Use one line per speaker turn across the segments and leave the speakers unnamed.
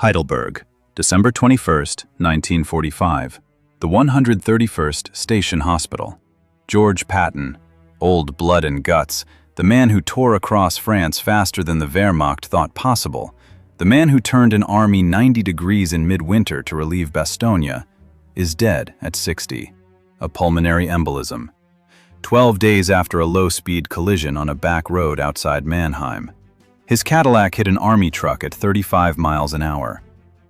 Heidelberg, December 21, 1945. The 131st Station Hospital. George Patton, old blood and guts, the man who tore across France faster than the Wehrmacht thought possible, the man who turned an army 90 degrees in midwinter to relieve Bastogne, is dead at 60. A pulmonary embolism. 12 days after a low-speed collision on a back road outside Mannheim. His Cadillac hit an army truck at 35 miles an hour.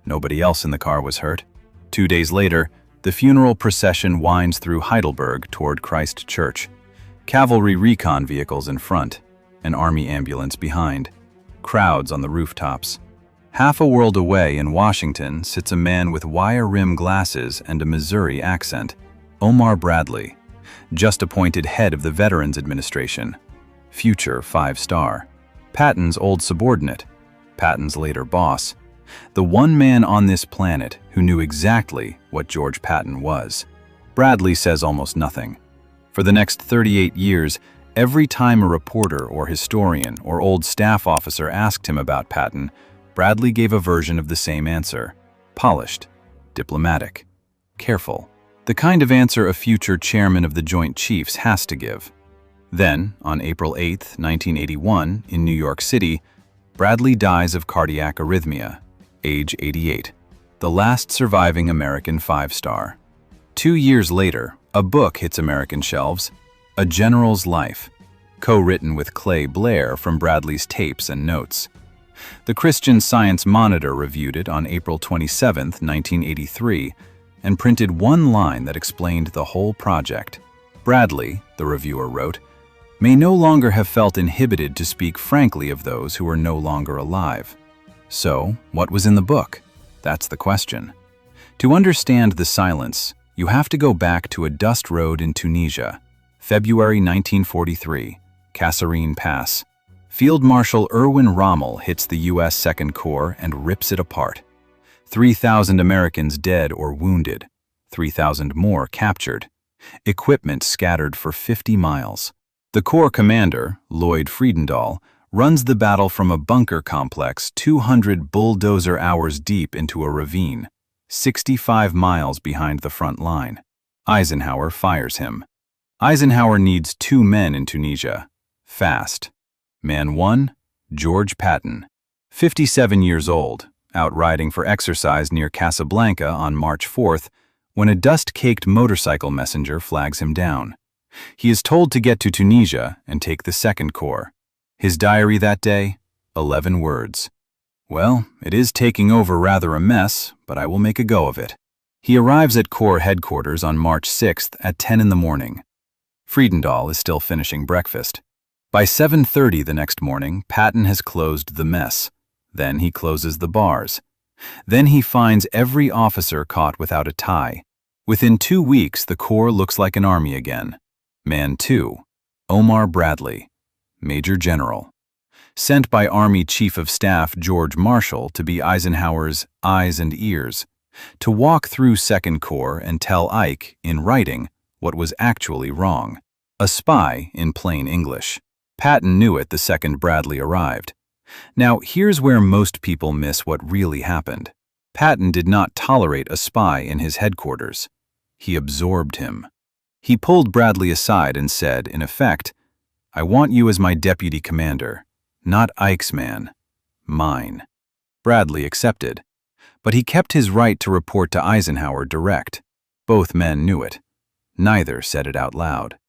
Nobody else in the car was hurt. 2 days later, the funeral procession winds through Heidelberg toward Christ Church. Cavalry recon vehicles in front, an army ambulance behind. Crowds on the rooftops. Half a world away in Washington sits a man with wire-rim glasses and a Missouri accent. Omar Bradley, just appointed head of the Veterans Administration. Future 5-star. Patton's old subordinate, Patton's later boss, the one man on this planet who knew exactly what George Patton was. Bradley says almost nothing. For the next 38 years, every time a reporter or historian or old staff officer asked him about Patton, Bradley gave a version of the same answer. Polished, diplomatic, careful. The kind of answer a future chairman of the Joint Chiefs has to give. Then, on April 8, 1981, in New York City, Bradley dies of cardiac arrhythmia, age 88, the last surviving American 5-star. 2 years later, a book hits American shelves, A General's Life, co-written with Clay Blair from Bradley's tapes and notes. The Christian Science Monitor reviewed it on April 27, 1983, and printed one line that explained the whole project. Bradley, the reviewer wrote, may no longer have felt inhibited to speak frankly of those who were no longer alive. So, what was in the book? That's the question. To understand the silence, you have to go back to a dust road in Tunisia, February 1943, Kasserine Pass. Field Marshal Erwin Rommel hits the U.S. Second Corps and rips it apart. 3,000 Americans dead or wounded, 3,000 more captured. Equipment scattered for 50 miles. The Corps commander, Lloyd Friedendahl, runs the battle from a bunker complex 200 bulldozer hours deep into a ravine, 65 miles behind the front line. Eisenhower fires him. Eisenhower needs 2 men in Tunisia. Fast. Man 1, George Patton, 57 years old, out riding for exercise near Casablanca on March 4th, when a dust-caked motorcycle messenger flags him down. He is told to get to Tunisia and take the Second Corps. His diary that day, 11 words. Well, it is taking over rather a mess, but I will make a go of it. He arrives at Corps headquarters on March 6th at 10 in the morning. Friedendahl is still finishing breakfast. By 7:30 the next morning, Patton has closed the mess. Then he closes the bars. Then he finds every officer caught without a tie. Within 2 weeks, the Corps looks like an army again. Man 2, Omar Bradley, Major General, sent by Army Chief of Staff George Marshall to be Eisenhower's eyes and ears, to walk through Second Corps and tell Ike, in writing, what was actually wrong. A spy in plain English. Patton knew it the second Bradley arrived. Now, here's where most people miss what really happened. Patton did not tolerate a spy in his headquarters. He absorbed him. He pulled Bradley aside and said, in effect, I want you as my deputy commander, not Ike's man, mine. Bradley accepted, but he kept his right to report to Eisenhower direct. Both men knew it. Neither said it out loud.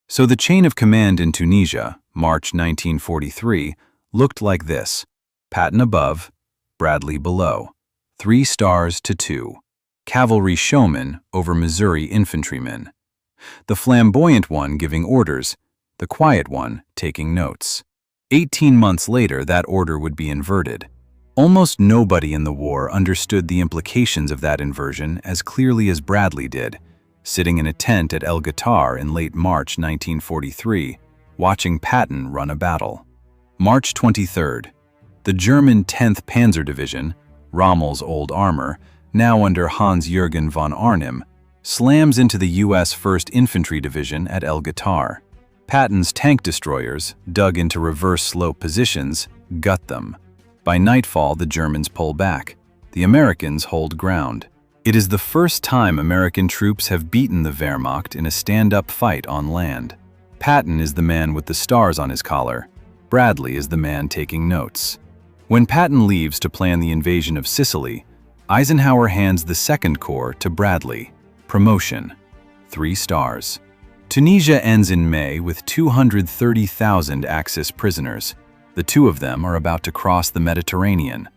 So the chain of command in Tunisia, March 1943, looked like this. Patton above, Bradley below. 3 stars to 2. Cavalry showmen over Missouri infantrymen. The flamboyant one giving orders, the quiet one taking notes. 18 months later, that order would be inverted. Almost nobody in the war understood the implications of that inversion as clearly as Bradley did, sitting in a tent at Guettar in late March 1943, watching Patton run a battle. March 23rd. The German 10th Panzer Division, Rommel's old armor, now under Hans-Jürgen von Arnim, slams into the U.S. 1st Infantry Division at Guettar. Patton's tank destroyers, dug into reverse slope positions, gut them. By nightfall, the Germans pull back. The Americans hold ground. It is the first time American troops have beaten the Wehrmacht in a stand-up fight on land. Patton is the man with the stars on his collar. Bradley is the man taking notes. When Patton leaves to plan the invasion of Sicily, Eisenhower hands the Second Corps to Bradley. Promotion. 3 stars. Tunisia ends in May with 230,000 Axis prisoners. The two of them are about to cross the Mediterranean.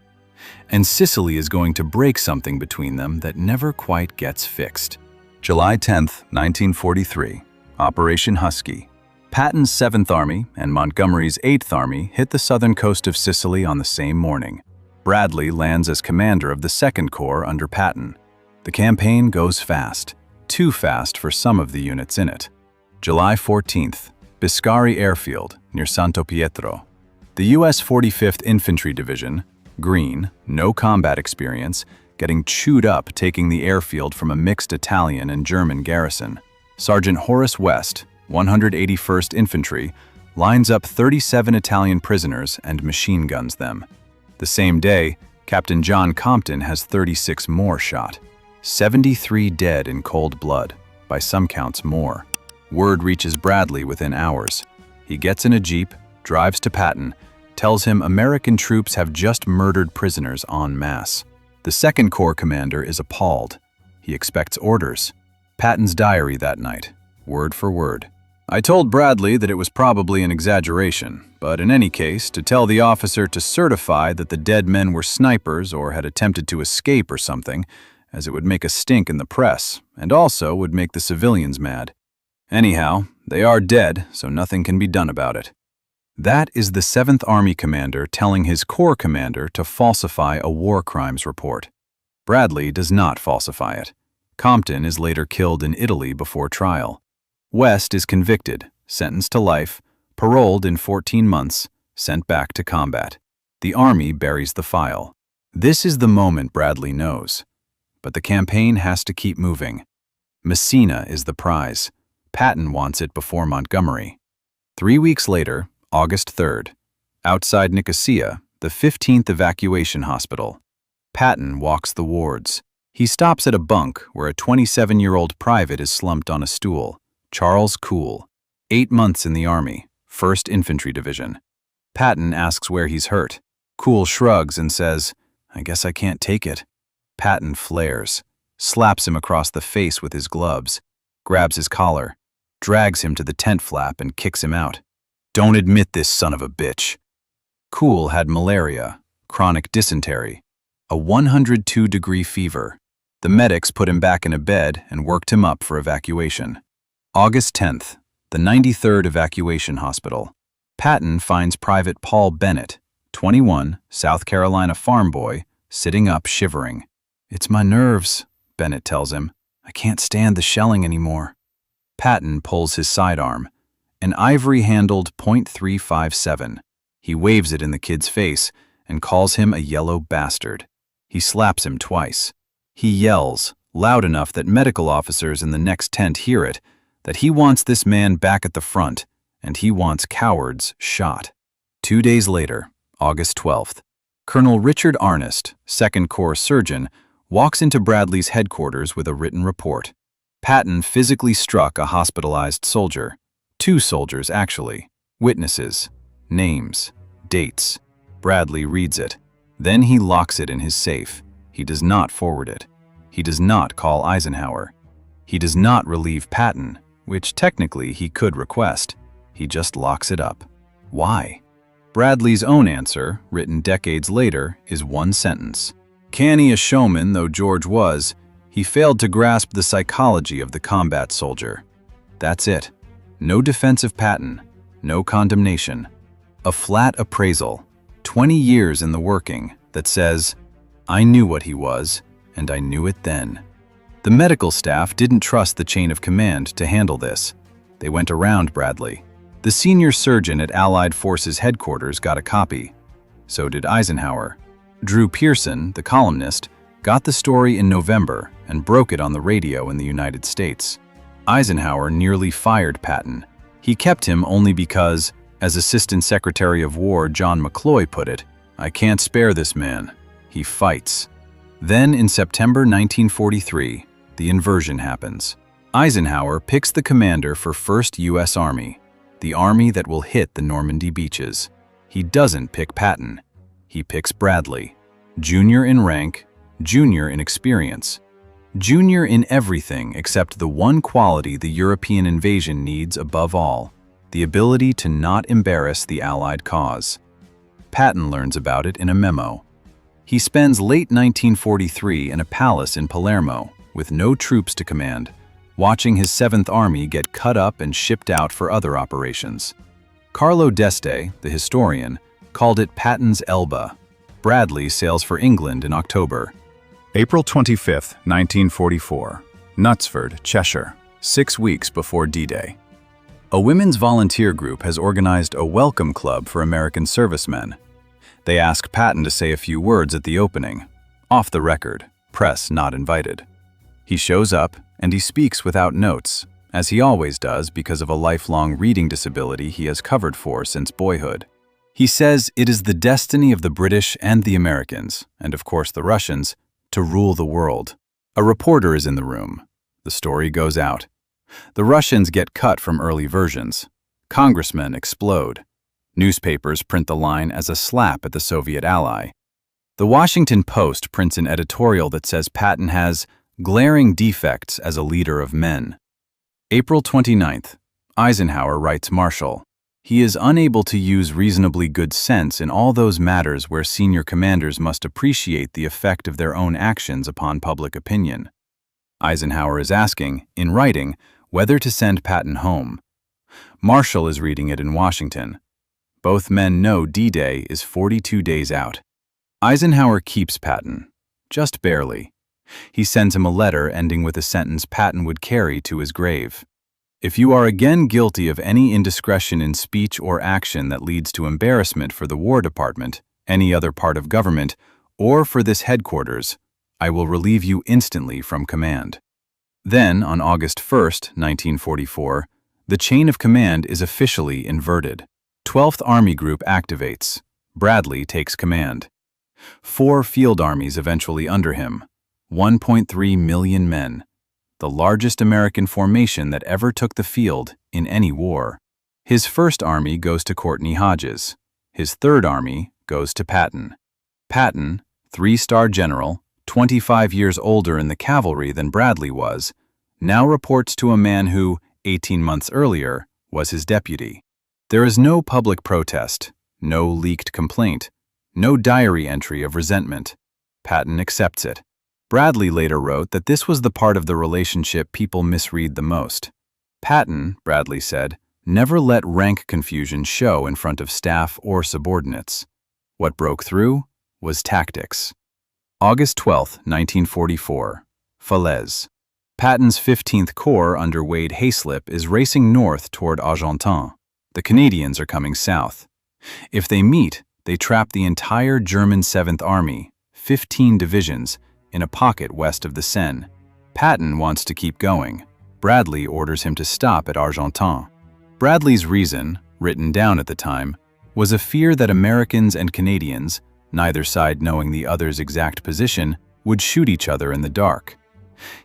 And Sicily is going to break something between them that never quite gets fixed. July 10, 1943. Operation Husky. Patton's 7th Army and Montgomery's 8th Army hit the southern coast of Sicily on the same morning. Bradley lands as commander of the Second Corps under Patton. The campaign goes fast, too fast for some of the units in it. July 14th, Biscari Airfield near Santo Pietro. The U.S. 45th Infantry Division, green, no combat experience, getting chewed up taking the airfield from a mixed Italian and German garrison. Sergeant Horace West, 181st Infantry, lines up 37 Italian prisoners and machine guns them. The same day, Captain John Compton has 36 more shot. 73 dead in cold blood, by some counts more. Word reaches Bradley within hours. He gets in a jeep, drives to Patton, tells him American troops have just murdered prisoners en masse. The Second Corps commander is appalled. He expects orders. Patton's diary that night, word for word. I told Bradley that it was probably an exaggeration, but in any case, to tell the officer to certify that the dead men were snipers or had attempted to escape or something, as it would make a stink in the press, and also would make the civilians mad. Anyhow, they are dead, so nothing can be done about it. That is the 7th Army commander telling his Corps commander to falsify a war crimes report. Bradley does not falsify it. Compton is later killed in Italy before trial. West is convicted, sentenced to life, paroled in 14 months, sent back to combat. The Army buries the file. This is the moment Bradley knows. But the campaign has to keep moving. Messina is the prize. Patton wants it before Montgomery. 3 weeks later, August 3rd, outside Nicosia, the 15th Evacuation Hospital. Patton walks the wards. He stops at a bunk where a 27-year-old private is slumped on a stool. Charles Kuhl, 8 months in the Army, 1st Infantry Division. Patton asks where he's hurt. Kuhl shrugs and says, "I guess I can't take it." Patton flares, slaps him across the face with his gloves, grabs his collar, drags him to the tent flap and kicks him out. "Don't admit this, son of a bitch." Kuhl had malaria, chronic dysentery, a 102-degree fever. The medics put him back in a bed and worked him up for evacuation. August 10th, the 93rd Evacuation Hospital. Patton finds Private Paul Bennett, 21, South Carolina farm boy, sitting up shivering. "It's my nerves," Bennett tells him. "I can't stand the shelling anymore." Patton pulls his sidearm, an ivory-handled .357. He waves it in the kid's face and calls him a yellow bastard. He slaps him twice. He yells, loud enough that medical officers in the next tent hear it, that he wants this man back at the front, and he wants cowards shot. 2 days later, August 12th, Colonel Richard Arnest, 2nd Corps surgeon, walks into Bradley's headquarters with a written report. Patton physically struck a hospitalized soldier. 2 soldiers, actually. Witnesses. Names. Dates. Bradley reads it. Then he locks it in his safe. He does not forward it. He does not call Eisenhower. He does not relieve Patton, which technically he could request. He just locks it up. Why? Bradley's own answer, written decades later, is one sentence. Canny a showman though George was, he failed to grasp the psychology of the combat soldier. That's it. No defense of Patton, no condemnation. A flat appraisal, 20 years in the working, that says, I knew what he was, and I knew it then. The medical staff didn't trust the chain of command to handle this. They went around Bradley. The senior surgeon at Allied Forces headquarters got a copy. So did Eisenhower. Drew Pearson, the columnist, got the story in November and broke it on the radio in the United States. Eisenhower nearly fired Patton. He kept him only because, as Assistant Secretary of War John McCloy put it, I can't spare this man. He fights. Then, in September 1943, the inversion happens. Eisenhower picks the commander for 1st U.S. Army, the army that will hit the Normandy beaches. He doesn't pick Patton. He picks Bradley. Junior in rank, junior in experience. Junior in everything except the one quality the European invasion needs above all, the ability to not embarrass the Allied cause. Patton learns about it in a memo. He spends late 1943 in a palace in Palermo, with no troops to command, watching his 7th Army get cut up and shipped out for other operations. Carlo d'Este, the historian, called it Patton's Elba. Bradley sails for England in October. April 25, 1944, Knutsford, Cheshire, 6 weeks before D-Day. A women's volunteer group has organized a welcome club for American servicemen. They ask Patton to say a few words at the opening. Off the record, press not invited. He shows up, and he speaks without notes, as he always does because of a lifelong reading disability he has covered for since boyhood. He says it is the destiny of the British and the Americans, and of course the Russians, to rule the world. A reporter is in the room. The story goes out. The Russians get cut from early versions. Congressmen explode. Newspapers print the line as a slap at the Soviet ally. The Washington Post prints an editorial that says Patton has glaring defects as a leader of men. April 29th, Eisenhower writes Marshall. He is unable to use reasonably good sense in all those matters where senior commanders must appreciate the effect of their own actions upon public opinion. Eisenhower is asking, in writing, whether to send Patton home. Marshall is reading it in Washington. Both men know D-Day is 42 days out. Eisenhower keeps Patton, just barely. He sends him a letter ending with a sentence Patton would carry to his grave. If you are again guilty of any indiscretion in speech or action that leads to embarrassment for the War Department, any other part of government, or for this headquarters, I will relieve you instantly from command. Then, on August 1st, 1944, the chain of command is officially inverted. 12th Army Group activates. Bradley takes command. 4 field armies eventually under him. 1.3 million men. The largest American formation that ever took the field in any war. His 1st Army goes to Courtney Hodges. His 3rd Army goes to Patton. Patton, 3-star general, 25 years older in the cavalry than Bradley was, now reports to a man who, 18 months earlier, was his deputy. There is no public protest, no leaked complaint, no diary entry of resentment. Patton accepts it. Bradley later wrote that this was the part of the relationship people misread the most. Patton, Bradley said, never let rank confusion show in front of staff or subordinates. What broke through was tactics. August 12, 1944, Falaise. Patton's 15th Corps under Wade Hayslip is racing north toward Argentan. The Canadians are coming south. If they meet, they trap the entire German 7th Army, 15 divisions, in a pocket west of the Seine. Patton wants to keep going. Bradley orders him to stop at Argentan. Bradley's reason, written down at the time, was a fear that Americans and Canadians, neither side knowing the other's exact position, would shoot each other in the dark.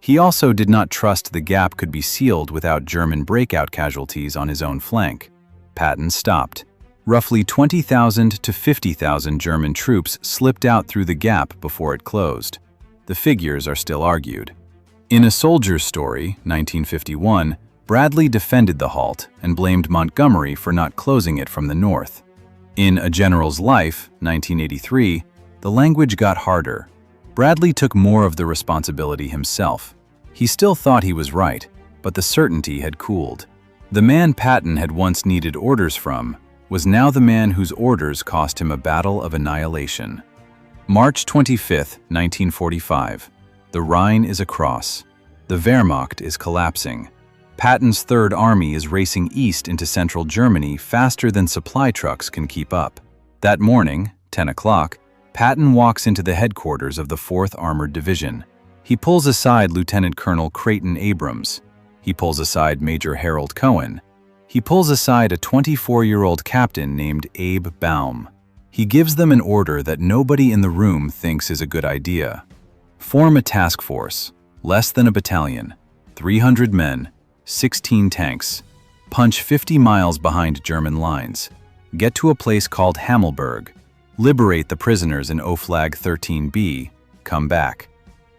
He also did not trust the gap could be sealed without German breakout casualties on his own flank. Patton stopped. Roughly 20,000 to 50,000 German troops slipped out through the gap before it closed. The figures are still argued. In A Soldier's Story, 1951, Bradley defended the halt and blamed Montgomery for not closing it from the north. In A General's Life, 1983, the language got harder. Bradley took more of the responsibility himself. He still thought he was right, but the certainty had cooled. The man Patton had once needed orders from was now the man whose orders cost him a battle of annihilation. March 25, 1945. The Rhine is across. The Wehrmacht is collapsing. Patton's 3rd Army is racing east into central Germany faster than supply trucks can keep up. That morning, 10 o'clock, Patton walks into the headquarters of the 4th Armored Division. He pulls aside Lieutenant Colonel Creighton Abrams. He pulls aside Major Harold Cohen. He pulls aside a 24-year-old captain named Abe Baum. He gives them an order that nobody in the room thinks is a good idea. Form a task force, less than a battalion, 300 men, 16 tanks. Punch 50 miles behind German lines. Get to a place called Hammelburg. Liberate the prisoners in Oflag 13B. Come back.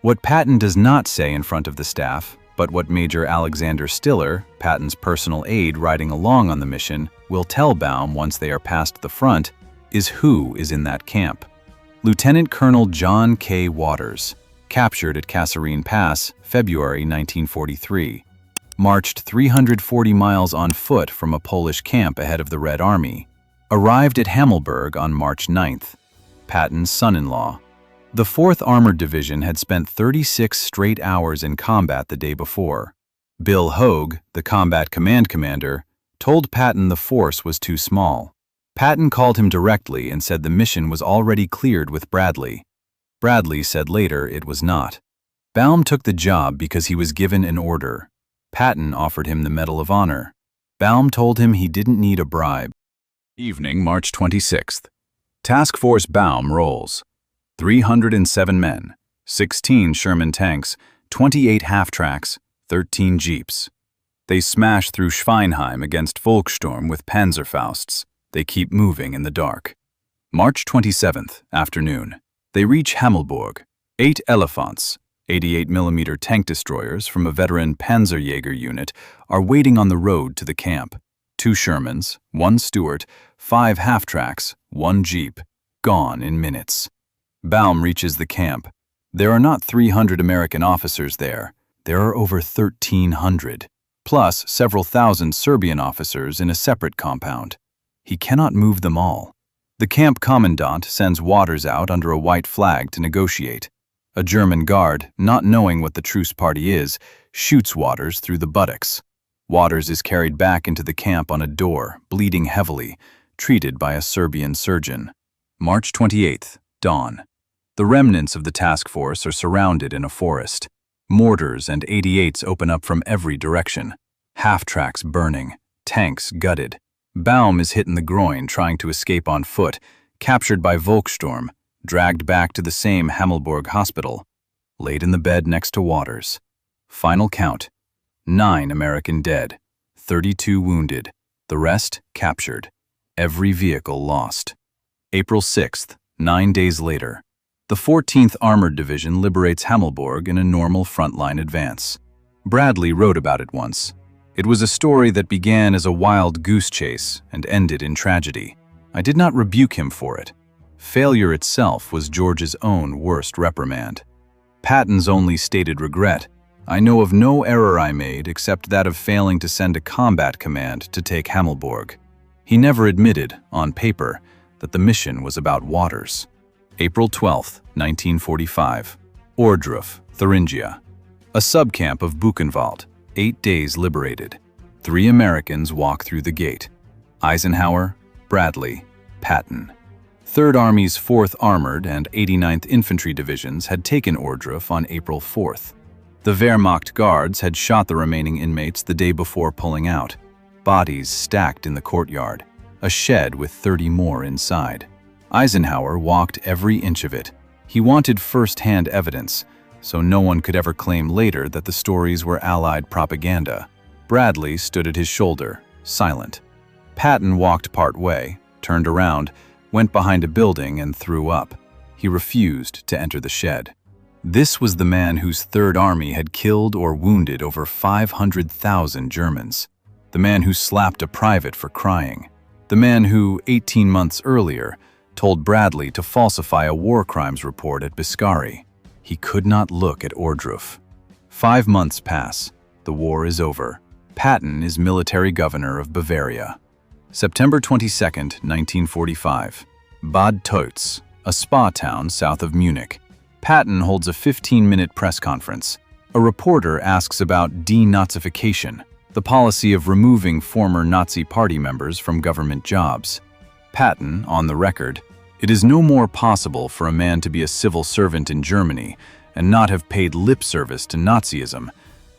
What Patton does not say in front of the staff, but what Major Alexander Stiller, Patton's personal aide riding along on the mission, will tell Baum once they are past the front, is who is in that camp. Lieutenant Colonel John K. Waters, captured at Kasserine Pass, February 1943. Marched 340 miles on foot from a Polish camp ahead of the Red Army. Arrived at Hammelburg on March 9th. Patton's son-in-law. The 4th Armored Division had spent 36 straight hours in combat the day before. Bill Hogue, the combat command commander, told Patton the force was too small. Patton called him directly and said the mission was already cleared with Bradley. Bradley said later it was not. Baum took the job because he was given an order. Patton offered him the Medal of Honor. Baum told him he didn't need a bribe. Evening, March 26th. Task Force Baum rolls. 307 men, 16 Sherman tanks, 28 half-tracks, 13 jeeps. They smash through Schweinheim against Volkssturm with Panzerfausts. They keep moving in the dark. March 27th, afternoon. They reach Hammelburg. 8 Elephants, 88mm tank destroyers from a veteran Panzerjäger unit, are waiting on the road to the camp. 2 Shermans, 1 Stuart, 5 half-tracks, 1 jeep. Gone in minutes. Baum reaches the camp. There are not 300 American officers there. There are over 1,300, plus several thousand Serbian officers in a separate compound. He cannot move them all. The camp commandant sends Waters out under a white flag to negotiate. A German guard, not knowing what the truce party is, shoots Waters through the buttocks. Waters is carried back into the camp on a door, bleeding heavily, treated by a Serbian surgeon. March 28th, dawn. The remnants of the task force are surrounded in a forest. Mortars and 88s open up from every direction. Half-tracks burning, tanks gutted. Baum is hit in the groin trying to escape on foot, captured by Volkssturm, dragged back to the same Hammelburg hospital, laid in the bed next to Waters. Final count: 9 American dead, 32 wounded, the rest captured. Every vehicle lost. April 6th, 9 days later. The 14th Armored Division liberates Hammelburg in a normal frontline advance. Bradley wrote about it once. It was a story that began as a wild goose chase and ended in tragedy. I did not rebuke him for it. Failure itself was George's own worst reprimand. Patton's only stated regret: I know of no error I made except that of failing to send a combat command to take Hammelburg. He never admitted, on paper, that the mission was about Waters. April 12, 1945. Ohrdruf, Thuringia. A subcamp of Buchenwald. 8 days liberated. 3 Americans walk through the gate. Eisenhower, Bradley, Patton. 3rd Army's 4th Armored and 89th Infantry Divisions had taken Ohrdruf on April 4th. The Wehrmacht guards had shot the remaining inmates the day before pulling out. Bodies stacked in the courtyard. A shed with 30 more inside. Eisenhower walked every inch of it. He wanted first-hand evidence, so no one could ever claim later that the stories were Allied propaganda. Bradley stood at his shoulder, silent. Patton walked part way, turned around, went behind a building and threw up. He refused to enter the shed. This was the man whose 3rd Army had killed or wounded over 500,000 Germans. The man who slapped a private for crying. The man who, 18 months earlier, told Bradley to falsify a war crimes report at Biscari. He could not look at Ohrdruf. 5 months pass. The war is over. Patton is military governor of Bavaria. September 22, 1945. Bad Tölz, a spa town south of Munich. Patton holds a 15-minute press conference. A reporter asks about de-Nazification, the policy of removing former Nazi party members from government jobs. Patton, on the record: "It is no more possible for a man to be a civil servant in Germany and not have paid lip service to Nazism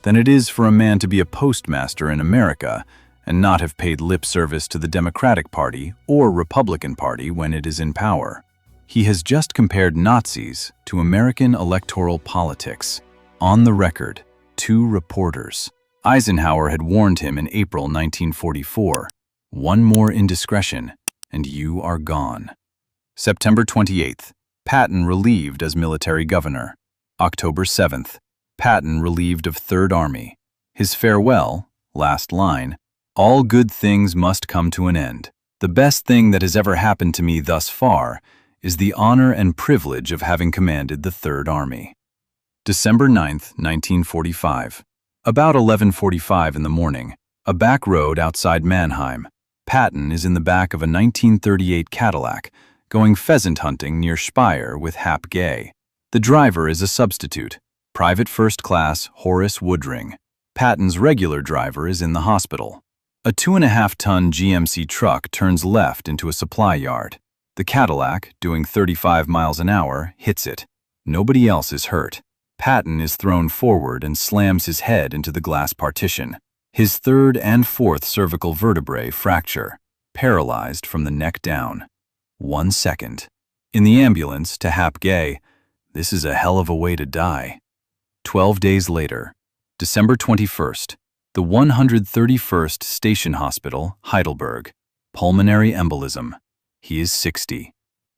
than it is for a man to be a postmaster in America and not have paid lip service to the Democratic Party or Republican Party when it is in power." He has just compared Nazis to American electoral politics. On the record, 2 reporters. Eisenhower had warned him in April 1944, "One more indiscretion, and you are gone." September 28th, Patton relieved as military governor. October 7th, Patton relieved of Third Army. His farewell, last line, "All good things must come to an end. The best thing that has ever happened to me thus far is the honor and privilege of having commanded the Third Army." December 9th, 1945. About 11:45 in the morning, a back road outside Mannheim. Patton is in the back of a 1938 Cadillac, going pheasant hunting near Speyer with Hap Gay. The driver is a substitute, Private First Class Horace Woodring. Patton's regular driver is in the hospital. A 2.5-ton GMC truck turns left into a supply yard. The Cadillac, doing 35 miles an hour, hits it. Nobody else is hurt. Patton is thrown forward and slams his head into the glass partition. His 3rd and 4th cervical vertebrae fracture, paralyzed from the neck down. 1 second. In the ambulance to Hap Gay, "This is a hell of a way to die." 12 days later, December 21st, the 131st Station Hospital, Heidelberg, pulmonary embolism. He is 60.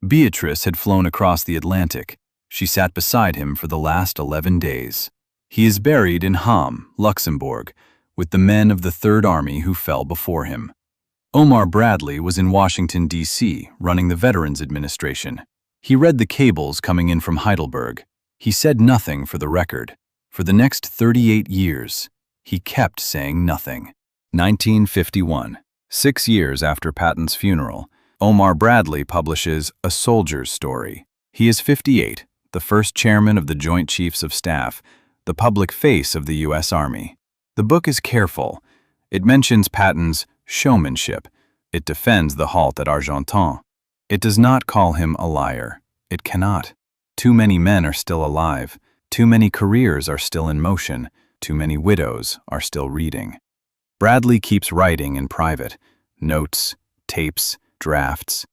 Beatrice had flown across the Atlantic. She sat beside him for the last 11 days. He is buried in Ham, Luxembourg, with the men of the Third Army who fell before him. Omar Bradley was in Washington, D.C., running the Veterans Administration. He read the cables coming in from Heidelberg. He said nothing for the record. For the next 38 years, he kept saying nothing. 1951. 6 years after Patton's funeral, Omar Bradley publishes A Soldier's Story. He is 58, the first chairman of the Joint Chiefs of Staff, the public face of the U.S. Army. The book is careful. It mentions Patton's showmanship. It defends the halt at Argentan. It does not call him a liar. It cannot. Too many men are still alive. Too many careers are still in motion. Too many widows are still reading. Bradley keeps writing in private. Notes, tapes, drafts.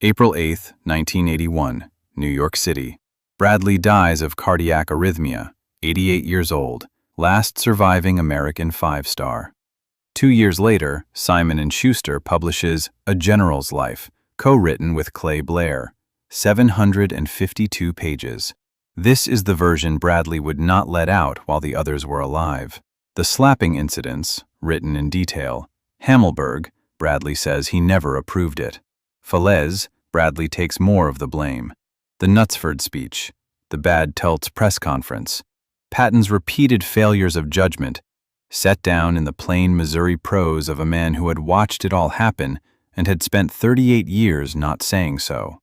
April 8, 1981, New York City. Bradley dies of cardiac arrhythmia, 88 years old, last surviving American 5-star. 2 years later, Simon & Schuster publishes A General's Life, co-written with Clay Blair, 752 pages. This is the version Bradley would not let out while the others were alive. The slapping incidents, written in detail. Hammelburg, Bradley says he never approved it. Falaise, Bradley takes more of the blame. The Knutsford Speech, the Bad Tölz press conference. Patton's repeated failures of judgment, set down in the plain Missouri prose of a man who had watched it all happen and had spent 38 years not saying so.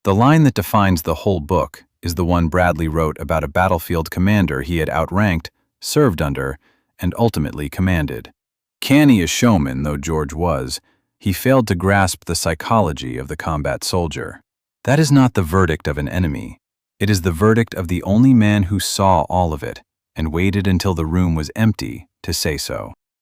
The line that defines the whole book is the one Bradley wrote about a battlefield commander he had outranked, served under, and ultimately commanded. Canny a showman though George was, he failed to grasp the psychology of the combat soldier. That is not the verdict of an enemy. It is the verdict of the only man who saw all of it and waited until the room was empty to say so.